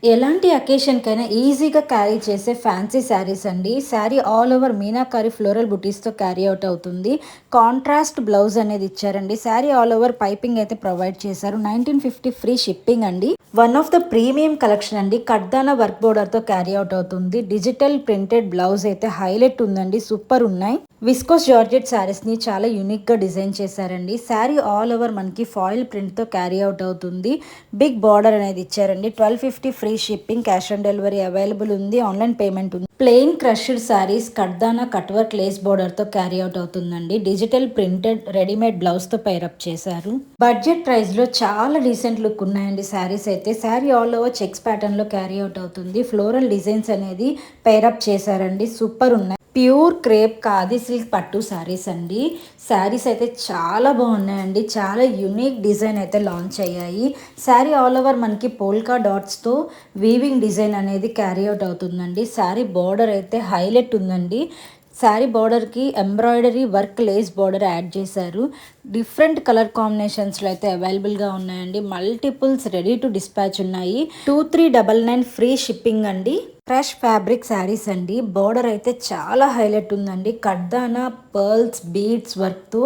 ఎలాంటి అకేషన్‌కైనా ఈజీగా క్యారీ చేసే ఫ్యాన్సీ శారీస్ అండి. Sari all over meenakari floral బుటీస్‌తో క్యారీ ఔట్ అవుతుంది. కాంట్రాస్ట్ బ్లౌజ్ అనేది ఇచ్చారండి. శారీ ఆల్ ఓవర్ పైపింగ్ అయితే ప్రొవైడ్ చేశారు. 1950 ఫ్రీ షిప్పింగ్ అండి. One of the premium collection అండి. కడ్దానా వర్క్ బోర్డర్‌తో క్యారీ ఔట్ అవుతుంది. డిజిటల్ ప్రింటెడ్ బ్లౌజ్ అయితే హైలైట్ ఉందండి. సూపర్ ఉన్నాయి. విస్కోస్ జార్జెట్ శారీస్‌ని చాలా యూనిక్‌గా డిజైన్ చేశారండి. శారీ ఆల్ ఓవర్ మనకి ఫాయిల్ ప్రింట్‌తో క్యారీ ఔట్ అవుతుంది. బిగ్ బార్డర్ అనేది ఇచ్చారండి. 1250 free shipping, cash on delivery available ఉంది. ఆన్లైన్ పేమెంట్ ఉంది. ప్లెయిన్ క్రష్డ్ శారీస్ కడ్దానా కట్ వర్క్ లేస్ బోర్డర్‌తో క్యారీ ఔట్ అవుతుందండి. డిజిటల్ ప్రింటెడ్ రెడీమేడ్ బ్లౌజ్‌తో పైరప్ చేశారు. బడ్జెట్ ప్రైస్‌లో చాలా డీసెంట్ లుక్ ఉన్నాయండి శారీస్ అయితే. శారీ ఆల్ ఓవర్ చెక్స్ ప్యాటర్న్‌లో క్యారీ ఔట్ అవుతుంది. ఫ్లోరల్ డిజైన్స్ అనేది పైరప్ చేశారండి. సూపర్ ఉన్నాయి. ప్యూర్ క్రేప్ ఖాదీ సిల్క్ పట్టు శారీస్ అండి. శారీస్ అయితే చాలా బాగున్నాయండి. చాలా యూనిక్ డిజైన్ అయితే లాంచ్ అయ్యాయి. శారీ ఆల్ ఓవర్ మనకి పోల్కా డాట్స్తో వీవింగ్ డిజైన్ అనేది క్యారీ అవుట్ అవుతుందండి. శారీ బార్డర్ అయితే హైలైట్ ఉందండి. శారీ బార్డర్కి embroidery work lace border add చేశారు. డిఫరెంట్ కలర్ కాంబినేషన్స్లో అయితే అవైలబుల్గా ఉన్నాయండి. మల్టిపుల్స్ రెడీ టు డిస్పాచ్ ఉన్నాయి. 2399 ఫ్రీ షిప్పింగ్ అండి. క్రష్ ఫ్యాబ్రిక్ శారీస్ అండి. బార్డర్ అయితే చాలా హైలైట్ ఉందండి. కడ్దానా పర్ల్స్ బీడ్స్ వర్క్తో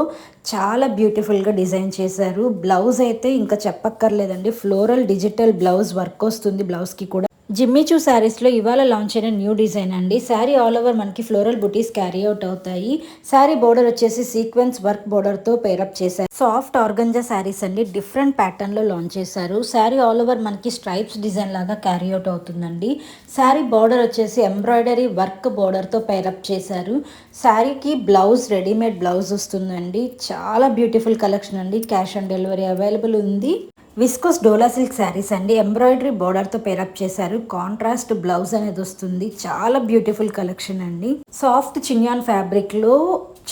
చాలా బ్యూటిఫుల్గా డిజైన్ చేశారు. బ్లౌజ్ అయితే ఇంకా చెప్పక్కర్లేదండి. ఫ్లోరల్ డిజిటల్ బ్లౌజ్ వర్క్ వస్తుంది బ్లౌజ్కి కూడా. జిమ్మిచూ శారీస్లో ఇవాళ లాంచ్ అయిన న్యూ డిజైన్ అండి. శారీ ఆల్ ఓవర్ మనకి ఫ్లోరల్ బుటీస్ క్యారీ అవుట్ అవుతాయి. శారీ బోర్డర్ వచ్చేసి సీక్వెన్స్ వర్క్ బోర్డర్తో పేరప్ చేశారు. సాఫ్ట్ ఆర్గంజా శారీస్ అండి. డిఫరెంట్ ప్యాటర్న్లో లాంచ్ చేశారు. శారీ ఆల్ ఓవర్ మనకి స్ట్రైప్స్ డిజైన్ లాగా క్యారీ అవుట్ అవుతుందండి. శారీ బార్డర్ వచ్చేసి ఎంబ్రాయిడరీ వర్క్ బోర్డర్తో పేరప్ చేశారు. శారీకి బ్లౌజ్ రెడీమేడ్ బ్లౌజ్ వస్తుందండి. చాలా బ్యూటిఫుల్ కలెక్షన్ అండి. క్యాష్ ఆన్ డెలివరీ అవైలబుల్ ఉంది. విస్కోస్ డోలా సిల్క్ శారీస్ అండి. ఎంబ్రాయిడరీ బార్డర్తో పేరప్ చేశారు. కాంట్రాస్ట్ బ్లౌజ్ అనేది వస్తుంది. చాలా బ్యూటిఫుల్ కలెక్షన్ అండి. సాఫ్ట్ చిన్యాన్ ఫ్యాబ్రిక్లో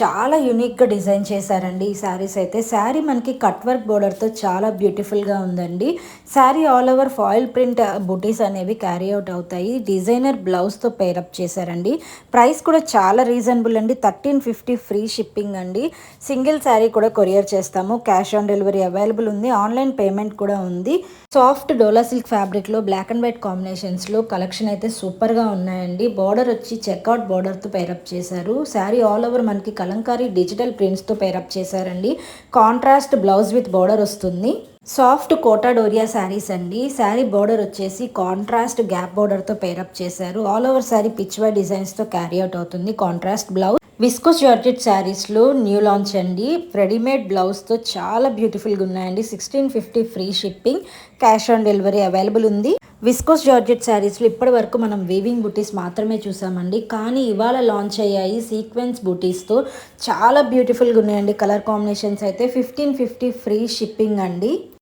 చాలా యూనిక్గా డిజైన్ చేశారండి ఈ శారీస్ అయితే. శారీ మనకి కట్ వర్క్ బోర్డర్తో చాలా బ్యూటిఫుల్గా ఉందండి. Sari all over foil print బుటీస్ అనేవి క్యారీ అవుట్ అవుతాయి. డిజైనర్ బ్లౌజ్తో పేరప్ చేశారండి. ప్రైస్ కూడా చాలా రీజనబుల్ అండి. 1350 ఫ్రీ షిప్పింగ్ అండి. సింగిల్ శారీ కూడా కొరియర్ చేస్తాము. క్యాష్ ఆన్ డెలివరీ అవైలబుల్ ఉంది. ఆన్లైన్ పేమెంట్ కూడా ఉంది. సాఫ్ట్ డోలా సిల్క్ ఫ్యాబ్రిక్లో బ్లాక్ అండ్ వైట్ కాంబినేషన్స్లో కలెక్షన్ అయితే సూపర్గా ఉన్నాయండి. బార్డర్ వచ్చి చెక్అవుట్ బార్డర్తో పేరప్ చేశారు. శారీ ఆల్ ఓవర్ మనకి కలంకారీ డిజిటల్ ప్రింట్స్తో పేరప్ చేశారండి. కాంట్రాస్ట్ బ్లౌజ్ విత్ బార్డర్ వస్తుంది. సాఫ్ట్ కోటా డోరియా శారీస్ అండి. శారీ బార్డర్ వచ్చేసి కాంట్రాస్ట్ గ్యాప్ బార్డర్తో పేరప్ చేశారు. All over sari Pichwai డిజైన్స్తో క్యారీ అవుట్ అవుతుంది. Contrast blouse. విస్కోస్ జార్జెట్ శారీస్లో న్యూ లాంచ్ అండి. రెడీమేడ్ బ్లౌజ్తో చాలా బ్యూటిఫుల్గా ఉన్నాయండి. 1650 free shipping, cash on delivery available ఉంది. విస్కోస్ జార్జెట్ శారీస్లో ఇప్పటి వరకు మనం వీవింగ్ బుటీస్ మాత్రమే చూసామండి. కానీ ఇవాళ లాంచ్ అయ్యాయి సీక్వెన్స్ బుటీస్తో. చాలా బ్యూటిఫుల్గా ఉన్నాయండి. కలర్ కాంబినేషన్స్ అయితే 1550 ఫ్రీ షిప్పింగ్ అండి.